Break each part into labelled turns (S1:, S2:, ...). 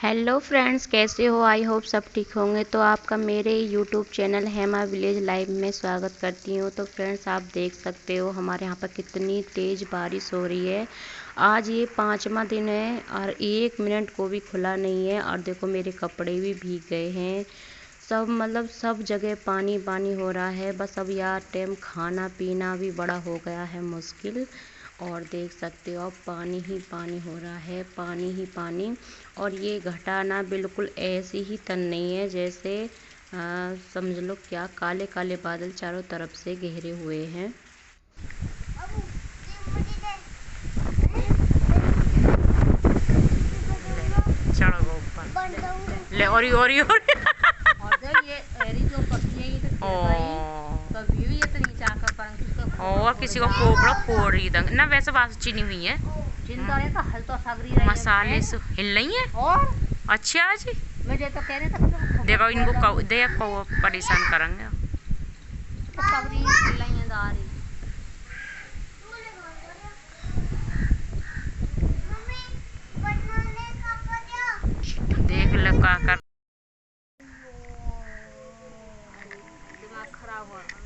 S1: Hello friends, कैसे हो? I hope सब ठीक होंगे। तो आपका मेरे YouTube channel Hema village live में स्वागत करती हूँ। तो फ्रेंड्स, आप देख सकते हो हमारे यहाँ पर कितनी तेज़ बारिश हो रही है। आज ये 5वां दिन है और 1 मिनट को भी खुला नहीं है। और देखो मेरे कपड़े भी भीग गए हैं। सब जगह पानी पानी हो रहा है। बस अब यार टाइम खाना पीना भी बड़ा हो गया है मुश्किल। और देख सकते हो अब पानी ही पानी हो रहा है, पानी ही पानी। और ये घटाना बिल्कुल ऐसी ही तन नहीं है जैसे समझ लो क्या काले काले बादल चारों तरफ से घेरे हुए हैं। चढ़ो ऊपर ले और
S2: ये एरी जो पकी है ये तो कभी भी ये तो नीचे आकर पर
S1: और किसी को कोबड़ा फोड़ रही दंग ना। वैसे बात चीनी हुई है
S2: चिंता है का हल तो सागरी रही है
S1: मसाले से हिल रही है।
S2: और
S1: अच्छी आज
S2: मुझे तो कह रहे थे
S1: देखो इनको देख को परेशान करेंगे।
S2: तो सागरी हिल रही है दारी
S1: देख लो का कर
S2: दिमाग खराब हो रहा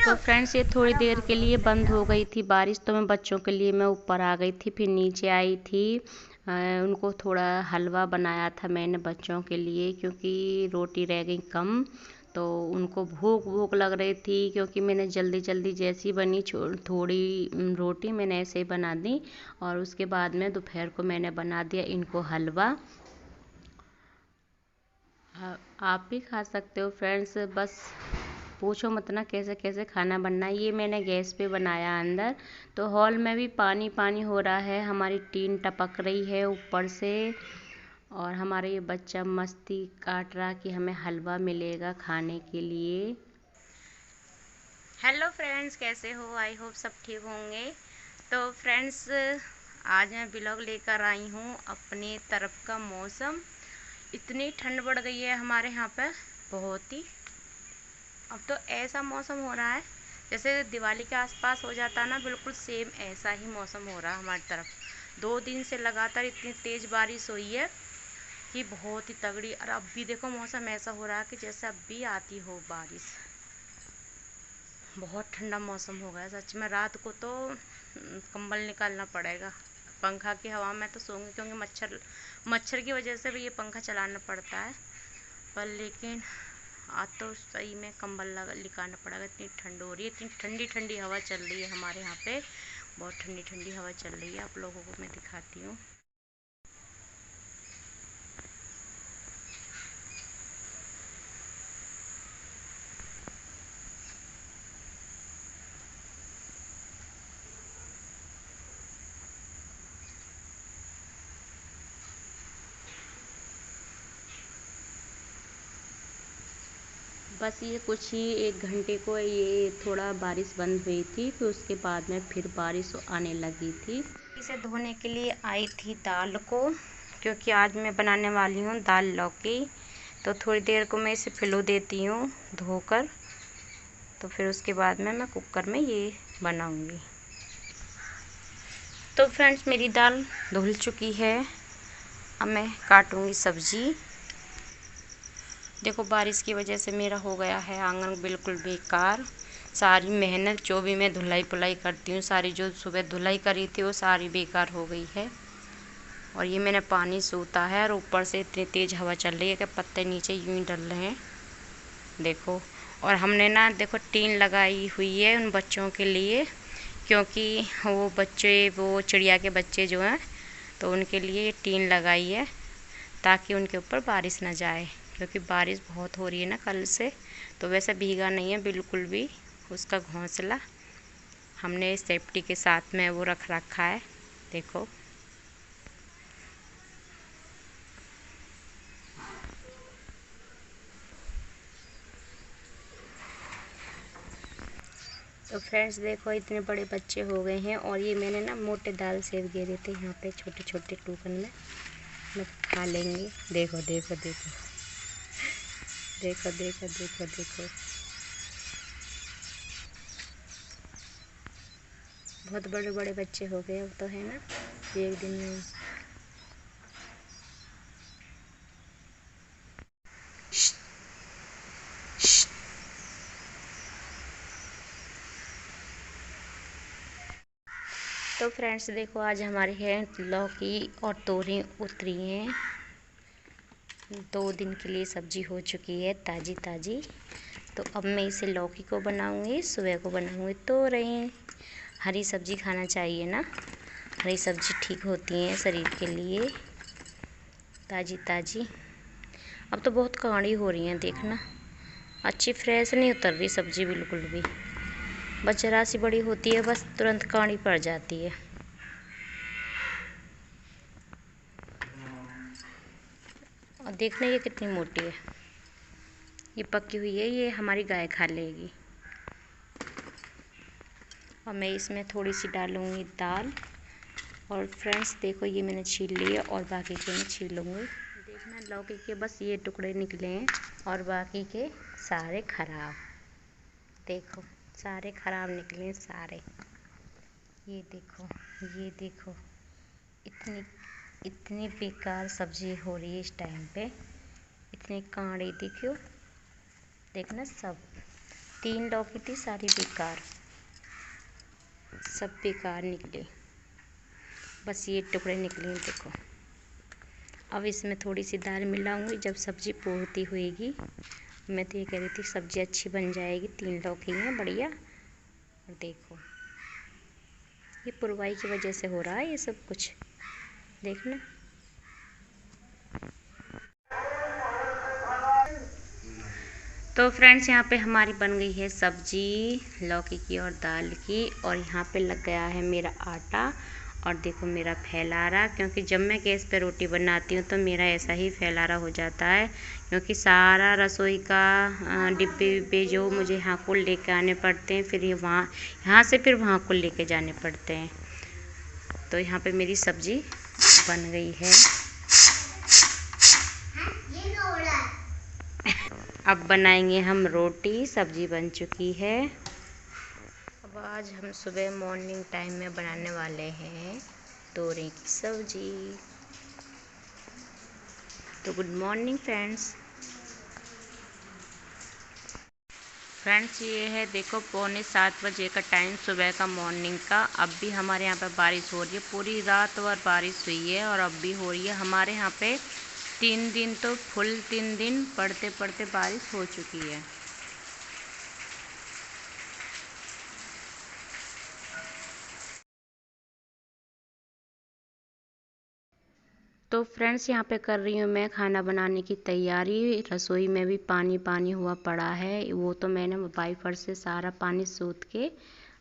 S1: तो फ्रेंड्स, ये थोड़ी देर के लिए बंद हो गई थी बारिश। तो मैं बच्चों के लिए मैं ऊपर आ गई थी, फिर नीचे आई थी। उनको थोड़ा हलवा बनाया था मैंने बच्चों के लिए, क्योंकि रोटी रह गई कम। तो उनको भूख भूख लग रही थी, क्योंकि मैंने जल्दी जल्दी जैसी बनी थोड़ी रोटी मैंने ऐसे ही बना दी। और उसके बाद में दोपहर को मैंने बना दिया इनको हलवा। आप भी खा सकते हो फ्रेंड्स। बस पूछो मत ना कैसे कैसे खाना बनना है। ये मैंने गैस पे बनाया अंदर। तो हॉल में भी पानी पानी हो रहा है, हमारी टीन टपक रही है ऊपर से। और हमारा ये बच्चा मस्ती काट रहा कि हमें हलवा मिलेगा खाने के लिए। हेलो फ्रेंड्स, कैसे हो? आई होप सब ठीक होंगे। तो फ्रेंड्स, आज मैं ब्लॉग लेकर आई हूँ अपने तरफ का मौसम। इतनी ठंड बढ़ गई है हमारे यहाँ पे, बहुत ही। अब तो ऐसा मौसम हो रहा है जैसे दिवाली के आसपास हो जाता है ना, बिल्कुल सेम ऐसा ही मौसम हो रहा है हमारी तरफ। 2 दिन से लगातार इतनी तेज़ बारिश हुई है कि बहुत ही तगड़ी। और अब भी देखो मौसम ऐसा हो रहा है कि जैसे अब भी आती हो बारिश। बहुत ठंडा मौसम हो गया सच में। रात को तो कंबल निकालना पड़ेगा। पंखा की हवा में तो सोऊंगी, क्योंकि मच्छर की वजह से भी ये पंखा चलाना पड़ता है। पर लेकिन आज तो सही में कंबल निकालना पड़ेगा, इतनी ठंड हो रही है। इतनी ठंडी ठंडी हवा चल रही है हमारे यहाँ पे, बहुत ठंडी ठंडी हवा चल रही है। आप लोगों को मैं दिखाती हूँ। बस ये कुछ ही 1 घंटे को ये थोड़ा बारिश बंद हुई थी, फिर उसके बाद में फिर बारिश आने लगी थी। इसे धोने के लिए आई थी दाल को, क्योंकि आज मैं बनाने वाली हूँ दाल लौकी। तो थोड़ी देर को मैं इसे फैला देती हूँ धोकर। तो फिर उसके बाद में मैं कुकर में ये बनाऊँगी। तो फ्रेंड्स, मेरी दाल धुल चुकी है। अब मैं काटूँगी सब्ज़ी। देखो बारिश की वजह से मेरा हो गया है आंगन बिल्कुल बेकार। सारी मेहनत जो भी मैं धुलाई पुलाई करती हूँ, सारी जो सुबह धुलाई करी थी वो सारी बेकार हो गई है। और ये मैंने पानी सूता है, और ऊपर से इतनी तेज़ हवा चल रही है कि पत्ते नीचे यूं ही डल रहे हैं, देखो। और हमने ना देखो टीन लगाई हुई है उन बच्चों के लिए, क्योंकि वो बच्चे, वो चिड़िया के बच्चे जो हैं, तो उनके लिए ये टीन लगाई है ताकि उनके ऊपर बारिश ना जाए। क्योंकि बारिश बहुत हो रही है ना कल से। तो वैसे भीगा नहीं है बिल्कुल भी उसका घोंसला। हमने सेफ्टी के साथ में वो रख रखा है, देखो। तो फ्रेंड्स देखो इतने बड़े बच्चे हो गए हैं। और ये मैंने ना मोटे दाल सेब गिरे थे यहाँ पे छोटे छोटे टूकन में, मैं खा लेंगे। देखो देखो देखो, देखो देखो देखो देखो, बहुत बड़े बड़े बच्चे हो गए अब तो, है ना, एक दिन में। तो फ्रेंड्स देखो, आज हमारी है लौकी और तोरी उतरी हैं। 2 दिन के लिए सब्जी हो चुकी है ताज़ी ताज़ी। तो अब मैं इसे लौकी को बनाऊंगी, सुबह को बनाऊंगी तोरई। हरी सब्जी खाना चाहिए ना, हरी सब्जी ठीक होती हैं शरीर के लिए, ताज़ी ताज़ी। अब तो बहुत काड़ी हो रही हैं, देखना अच्छी फ्रेश नहीं उतर रही सब्जी बिल्कुल भी। बस जरा सी बड़ी होती है, बस तुरंत काड़ी पड़ जाती है। और देखना ये कितनी मोटी है, ये पकी हुई है, ये हमारी गाय खा लेगी। और मैं इसमें थोड़ी सी डालूँगी दाल। और फ्रेंड्स देखो, ये मैंने छील ली है और बाकी के मैं छीलूँगी। देखना लौकी के बस ये टुकड़े निकले हैं और बाकी के सारे खराब। देखो सारे खराब निकले हैं सारे। ये देखो, ये देखो, इतनी इतनी बेकार सब्जी हो रही है इस टाइम पे, इतनी कांड़ी देखो, देखना सब 3 लौकी थी, सारी बेकार, सब बेकार निकले, बस ये टुकड़े निकले हैं देखो। अब इसमें थोड़ी सी दाल मिलाऊंगी जब सब्ज़ी पोड़ती हुएगी। मैं तो ये कह रही थी सब्ज़ी अच्छी बन जाएगी, 3 लौकी हैं बढ़िया। और देखो ये पुरवाई की वजह से हो रहा है ये सब कुछ, देखना। तो फ्रेंड्स यहाँ पे हमारी बन गई है सब्जी लौकी की और दाल की। और यहाँ पे लग गया है मेरा आटा। और देखो मेरा फैलारा, क्योंकि जब मैं गैस पे रोटी बनाती हूँ तो मेरा ऐसा ही फैलारा हो जाता है, क्योंकि सारा रसोई का डिब्बे विब्बे जो मुझे यहाँ को लेके आने पड़ते हैं, फिर ये यहाँ से फिर वहाँ को लेके जाने पड़ते हैं। तो यहाँ पे मेरी सब्जी बन गई है। अब बनाएंगे हम रोटी, सब्जी बन चुकी है। अब आज हम सुबह मॉर्निंग टाइम में बनाने वाले हैं तोरई की सब्जी। तो गुड मॉर्निंग फ्रेंड्स। फ्रेंड्स ये है देखो 6:45 बजे का टाइम सुबह का मॉर्निंग का। अब भी हमारे यहाँ पे बारिश हो रही है, पूरी रात भर बारिश हुई है और अब भी हो रही है हमारे यहाँ पे। 3 दिन तो फुल 3 दिन पढ़ते पढ़ते बारिश हो चुकी है। तो फ्रेंड्स यहाँ पे कर रही हूँ मैं खाना बनाने की तैयारी। रसोई में भी पानी पानी हुआ पड़ा है, वो तो मैंने वाइपर से सारा पानी सोख के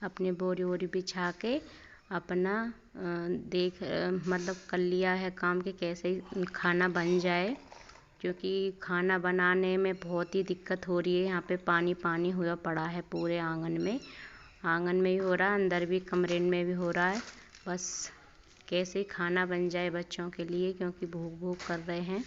S1: अपने बोरी वोरी बिछा के अपना मतलब कर लिया है काम कि कैसे खाना बन जाए, क्योंकि खाना बनाने में बहुत ही दिक्कत हो रही है। यहाँ पे पानी पानी हुआ पड़ा है पूरे आंगन में, आंगन में भी हो रहा है, अंदर भी कमरे में भी हो रहा है। बस कैसे खाना बन जाए बच्चों के लिए, क्योंकि भूख भूख कर रहे हैं।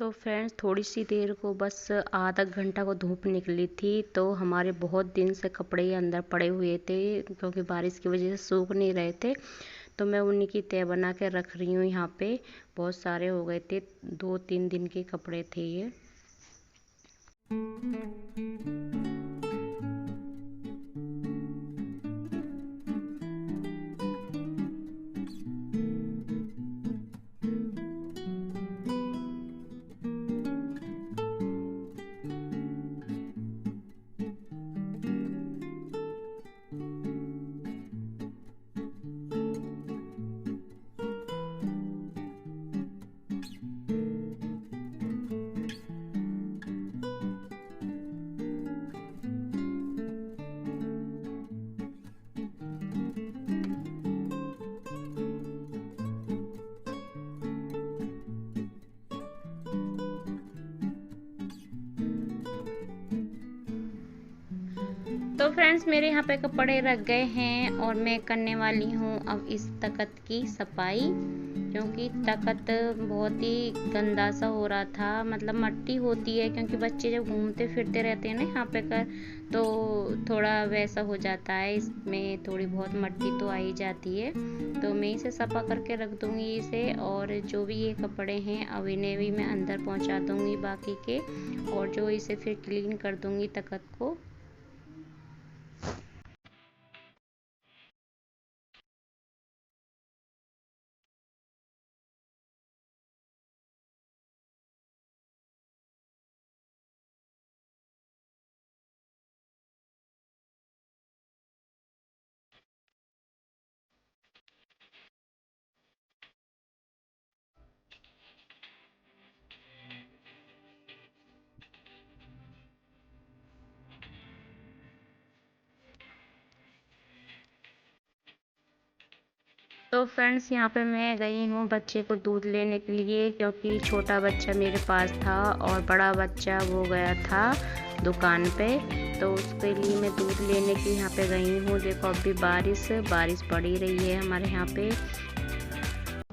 S1: तो फ्रेंड्स थोड़ी सी देर को बस आधा घंटा को धूप निकली थी, तो हमारे बहुत दिन से कपड़े अंदर पड़े हुए थे क्योंकि बारिश की वजह से सूख नहीं रहे थे। तो मैं उन्हीं की तह बना के रख रही हूँ। यहाँ पे बहुत सारे हो गए थे, 2-3 दिन के कपड़े थे ये। तो फ्रेंड्स मेरे यहाँ पे कपड़े रख गए हैं और मैं करने वाली हूँ अब इस तख्त की सफाई, क्योंकि तख्त बहुत ही गंदा सा हो रहा था। मतलब मट्टी होती है, क्योंकि बच्चे जब घूमते फिरते रहते हैं ना यहाँ पे कर, तो थोड़ा वैसा हो जाता है, इसमें थोड़ी बहुत मट्टी तो आ ही जाती है। तो मैं इसे सफा करके रख दूँगी इसे, और जो भी ये कपड़े हैं अब इन्हें भी मैं अंदर पहुँचा दूँगी बाकी के, और जो इसे फिर क्लीन कर दूँगी तख्त को। तो फ्रेंड्स यहाँ पे मैं गई हूँ बच्चे को दूध लेने के लिए, क्योंकि छोटा बच्चा मेरे पास था और बड़ा बच्चा वो गया था दुकान पे, तो उसके लिए मैं दूध लेने के यहाँ पे गई हूँ। देखो अभी बारिश पड़ी रही है हमारे यहाँ पे।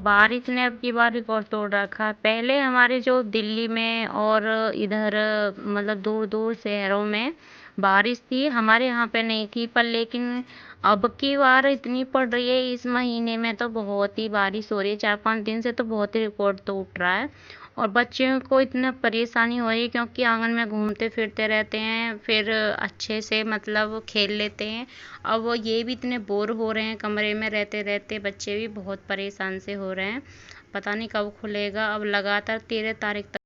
S1: बारिश ने अब की बार रिकॉर्ड तोड़ रखा। पहले हमारे जो दिल्ली में और इधर मतलब दूर दूर शहरों में बारिश थी, हमारे यहाँ पे नहीं थी, पर लेकिन अब की बार इतनी पड़ रही है इस महीने में, तो बहुत ही बारिश हो रही है। 4-5 दिन से तो बहुत ही रिकॉर्ड तो उठ रहा है, और बच्चों को इतना परेशानी हो रही है क्योंकि आंगन में घूमते फिरते रहते हैं, फिर अच्छे से मतलब खेल लेते हैं। अब वो ये भी इतने बोर हो रहे हैं कमरे में रहते रहते, बच्चे भी बहुत परेशान से हो रहे हैं। पता नहीं कब खुलेगा, अब लगातार 13 तारीख तक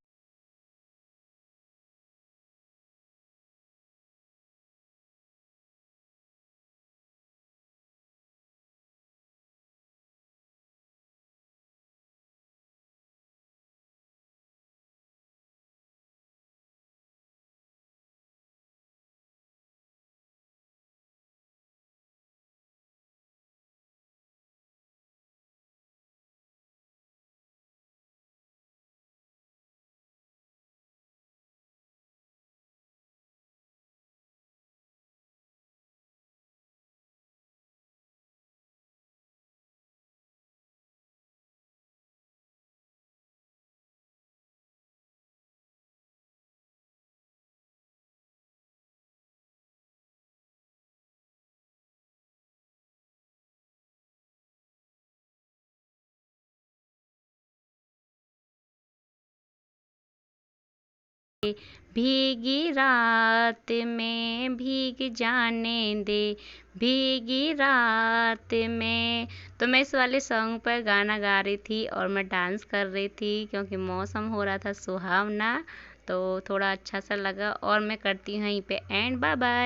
S1: भीगी रात में भीग जाने दे, भीगी रात में। तो मैं इस वाले सॉन्ग पर गाना गा रही थी और मैं डांस कर रही थी, क्योंकि मौसम हो रहा था सुहावना, तो थोड़ा अच्छा सा लगा। और मैं करती हूँ यहीं पे एंड। Bye bye.